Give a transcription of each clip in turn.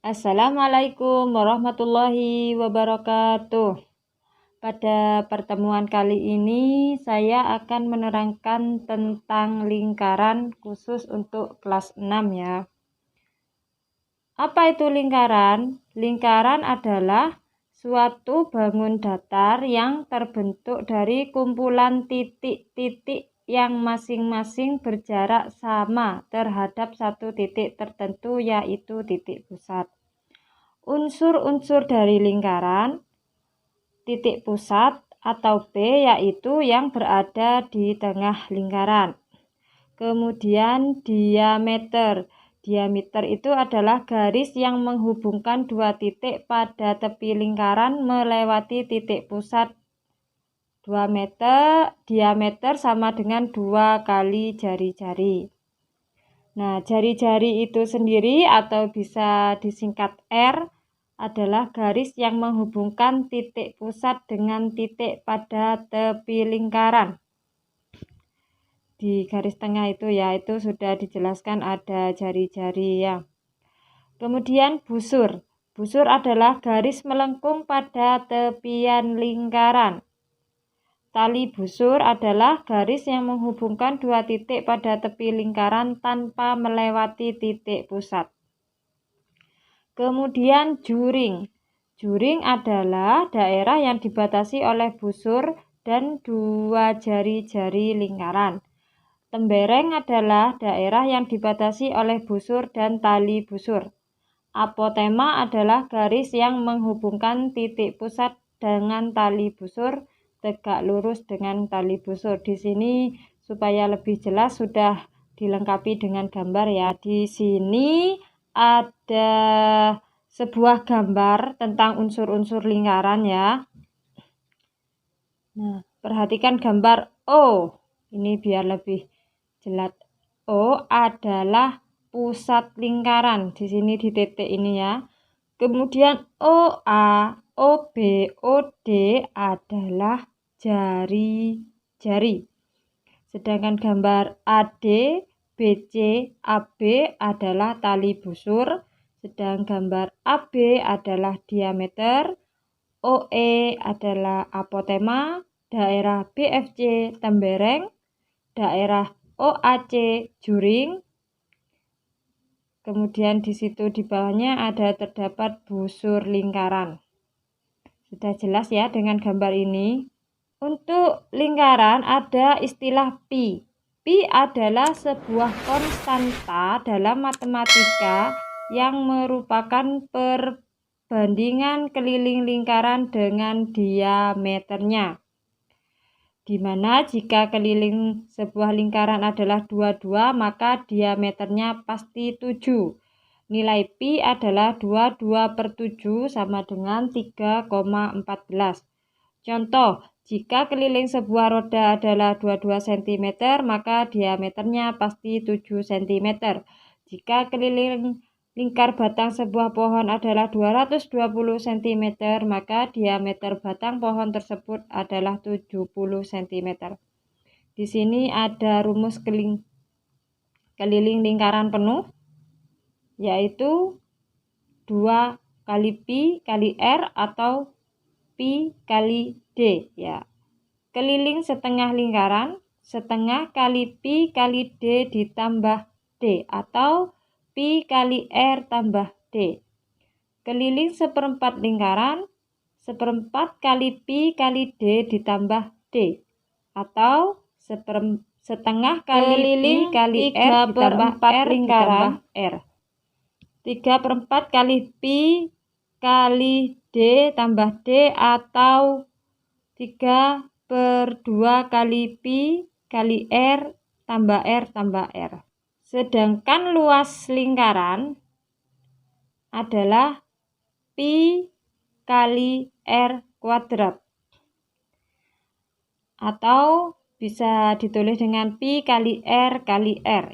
Assalamualaikum warahmatullahi wabarakatuh. Pada pertemuan kali ini saya akan menerangkan tentang lingkaran khusus untuk kelas 6 ya. Apa itu lingkaran? Lingkaran adalah suatu bangun datar yang terbentuk dari kumpulan titik-titik yang masing-masing berjarak sama terhadap satu titik tertentu, yaitu titik pusat. Unsur-unsur dari lingkaran, titik pusat atau P yaitu yang berada di tengah lingkaran. Kemudian diameter. Diameter itu adalah garis yang menghubungkan dua titik pada tepi lingkaran melewati titik pusat. 2 meter, diameter sama dengan 2 kali jari-jari. Nah, jari-jari itu sendiri atau bisa disingkat R adalah garis yang menghubungkan titik pusat dengan titik pada tepi lingkaran. Di garis tengah itu ya, itu sudah dijelaskan ada jari-jari ya. Kemudian busur. Busur adalah garis melengkung pada tepian lingkaran. Tali busur adalah garis yang menghubungkan dua titik pada tepi lingkaran tanpa melewati titik pusat. Kemudian juring. Juring adalah daerah yang dibatasi oleh busur dan dua jari-jari lingkaran. Tembereng adalah daerah yang dibatasi oleh busur dan tali busur. Apotema adalah garis yang menghubungkan titik pusat dengan tali busur, tegak lurus dengan tali busur. Di sini supaya lebih jelas sudah dilengkapi dengan gambar ya. Di sini ada sebuah gambar tentang unsur-unsur lingkaran ya. Nah, perhatikan gambar O. Ini biar lebih jelas. O adalah pusat lingkaran. Di sini di titik ini ya. Kemudian OA, OB, OD adalah jari-jari. Sedangkan gambar AD, BC, AB adalah tali busur. Sedang gambar AB adalah diameter, OE adalah apotema, daerah BFC tembereng, daerah OAC juring. Kemudian di situ di bawahnya ada terdapat busur lingkaran. Sudah jelas ya dengan gambar ini. Untuk lingkaran ada istilah pi. Pi adalah sebuah konstanta dalam matematika yang merupakan perbandingan keliling lingkaran dengan diameternya. Di mana jika keliling sebuah lingkaran adalah 22, maka diameternya pasti 7. Nilai pi adalah 22/7 sama dengan 3,14. Contoh, jika keliling sebuah roda adalah 22 cm, maka diameternya pasti 7 cm. Jika keliling lingkar batang sebuah pohon adalah 220 cm, maka diameter batang pohon tersebut adalah 70 cm. Di sini ada rumus keliling lingkaran penuh, yaitu 2 kali pi kali r atau pi kali d ya. Keliling setengah lingkaran, setengah kali pi kali d ditambah d atau pi kali r tambah d. Keliling seperempat lingkaran, seperempat kali pi kali d ditambah d atau setengah kali pi kali r ditambah r lingkaran r. 3/4 kali pi kali d tambah d atau 3/2 kali pi kali r tambah r. Sedangkan luas lingkaran adalah pi kali r kuadrat. Atau bisa ditulis dengan pi kali r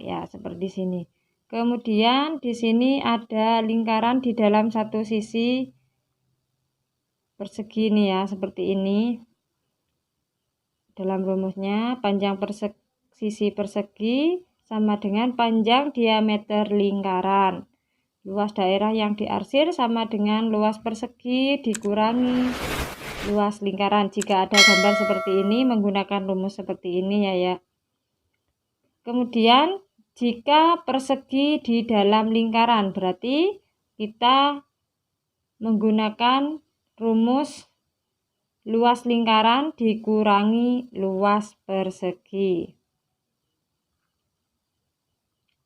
ya, seperti sini. Kemudian di sini ada lingkaran di dalam satu sisi persegi nih ya, seperti ini. Dalam rumusnya, panjang sisi persegi sama dengan panjang diameter lingkaran. Luas daerah yang diarsir sama dengan luas persegi dikurangi luas lingkaran. Jika ada gambar seperti ini, menggunakan rumus seperti ini ya. Kemudian, jika persegi di dalam lingkaran, berarti kita menggunakan rumus luas lingkaran dikurangi luas persegi.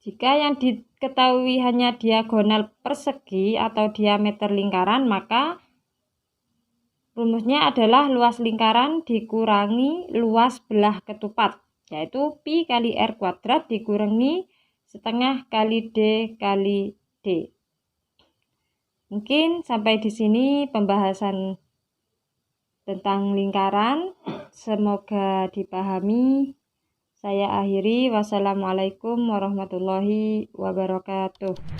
Jika yang diketahui hanya diagonal persegi atau diameter lingkaran, maka rumusnya adalah luas lingkaran dikurangi luas belah ketupat, yaitu pi kali r kuadrat dikurangi setengah kali d kali d. Mungkin sampai di sini pembahasan tentang lingkaran. Semoga dipahami. Saya akhiri. Wassalamualaikum warahmatullahi wabarakatuh.